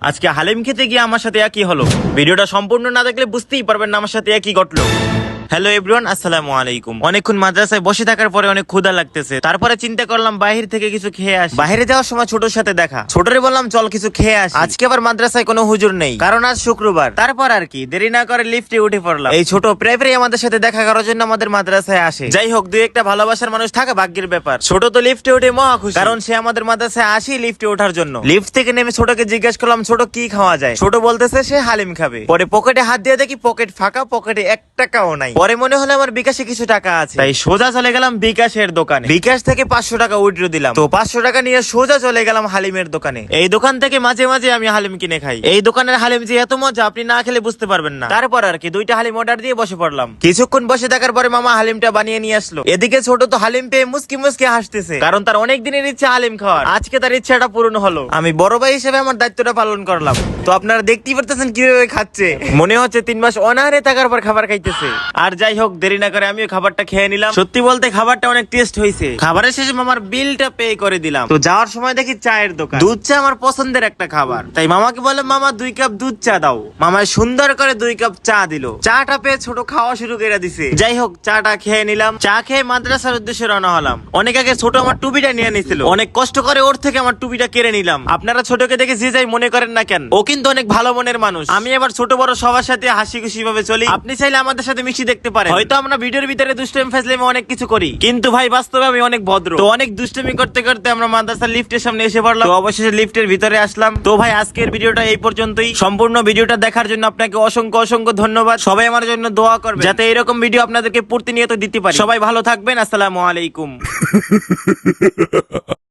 আজকে হালিম খেতে গিয়ে আমার সাথে একই হলো। ভিডিওটা সম্পূর্ণ না দেখলে বুঝতেই পারবেন না আমার সাথে একই ঘটলো। হ্যালো এভরিওয়ান, আসসালামু আলাইকুম। অনেকক্ষণ মাদ্রাসায় বসে থাকার পরে অনেক ক্ষুধা লাগতেছে, তারপরে চিন্তা করলাম বাহির থেকে কিছু খেয়ে আসি। বাইরে যাওয়ার সময় ছোটর সাথে দেখা, ছোটরে বললাম চল কিছু খেয়ে আসি। আজকে আবার মাদ্রাসায় কোনো হুজুর নেই, কারণ আজ শুক্রবার। তারপর আর কি দেরি না করে লিফটে উঠে পড়লাম। এই ছোট প্রায় প্রায় আমাদের সাথে দেখা করার জন্য আমাদের মাদ্রাসায় আসে। যাই হোক, দুই একটা ভালোবাসার মানুষ থাকা ভাগ্যের ব্যাপার। ছোট তো লিফটে উঠে মহা খুশি, কারণ সে আমাদের মাদ্রাসায় আসি লিফটে ওঠার জন্য। লিফট থেকে নেমে ছোটকে জিজ্ঞেস করলাম ছোট কি খাওয়া যায়। ছোট বলতেছে সে হালিম খাবে। পরে পকেটে হাত দিয়ে দেখি পকেট ফাঁকা, পকেটে 1 টাকাও নাই। পরে মনে হলো আমার বিকাশে কিছু টাকা আছে, তাই সোজা চলে গেলাম বিকাশের দোকানে। বিকাশ থেকে 500 টাকা উইথড্র দিলাম। তো 500 টাকা নিয়ে সোজা চলে গেলাম হালিমের দোকানে। এই দোকান থেকে মাঝে মাঝে আমি হালিম কিনে খাই। এই দোকানের হালিম যে এত মজা আপনি না খেলে বুঝতে পারবেন না। তারপর আর কি 2টা হালিম অর্ডার দিয়ে বসে পড়লাম। কিছুক্ষণ বসে থাকার পরে মামা হালিমটা বানিয়ে নিয়ে আসলো। এদিকে ছোট তো হালিম পেয়ে মুসকি মুসকি হাসতেছে, কারণ তার অনেক দিনের ইচ্ছা হালিম খাওয়ার। আজকে তার ইচ্ছাটা পূরণ হলো। আমি বড় ভাই হিসেবে আমার দায়িত্বটা পালন করলাম। তো আপনারা দেখতেই পারতেছেন কিভাবে খাচ্ছে। মনে হচ্ছে 3 মাস অনাহারে থাকার পর খাবার খাইতেছে। আর যাই হোক, দেরি না করে আমিও খাবারটা খেয়ে নিলাম। সত্যি বলতে খাবারটা অনেক টেস্ট হয়েছে। খাবারের শেষে মামার বিলটা পে করে দিলাম। তো যাওয়ার সময় দেখি চায়ের দোকান। দুধ চা আমার পছন্দের একটা খাবার, তাই মামাকে বললাম মামা 2 কাপ দুধ চা দাও। মামায় সুন্দর করে 2 কাপ চা দিল। চাটা পেয়ে ছোট খাওয়া শুরু করে দিছে। যাই হোক, চাটা খেয়ে নিলাম। চা খেয়ে মাদ্রাসার উদ্দেশ্যে রওনা হলাম। অনেক আগে ছোট আমার টুপিটা নিয়ে নিছিল, অনেক কষ্ট করে ওর থেকে আমার টুপিটা কেড়ে নিলাম। আপনারা ছোটকে দেখে যে যাই মনে করেন না কেন, ও কিন্তু অনেক ভালো মনের মানুষ। আমি এবার ছোট বড় সবার সাথে হাসি খুশি ভাবে চলি। আপনি চাইলে আমাদের সাথে মিশি দেখতে পারেন। হয়তো আমরা ভিডিওর ভিতরে দুষ্টামি ফাজলামি অনেক কিছু করি, কিন্তু ভাই বাস্তবে আমি অনেক ভদ্র। তো অনেক দুষ্টামি করতে করতে আমরা মাদ্রাসার লিফটের সামনে এসে পড়লাম। তো অবশেষে লিফটের ভিতরে আসলাম। তো ভাই আজকের ভিডিওটা এই পর্যন্তই। সম্পূর্ণ ভিডিওটা দেখার জন্য আপনাকে অসংখ্য অসংখ্য ধন্যবাদ। সবাই আমার জন্য দোয়া করবেন যাতে এরকম ভিডিও আপনাদেরকে প্রতিনিয়ত দিতে পারি। সবাই ভালো থাকবেন। আসসালামু আলাইকুম।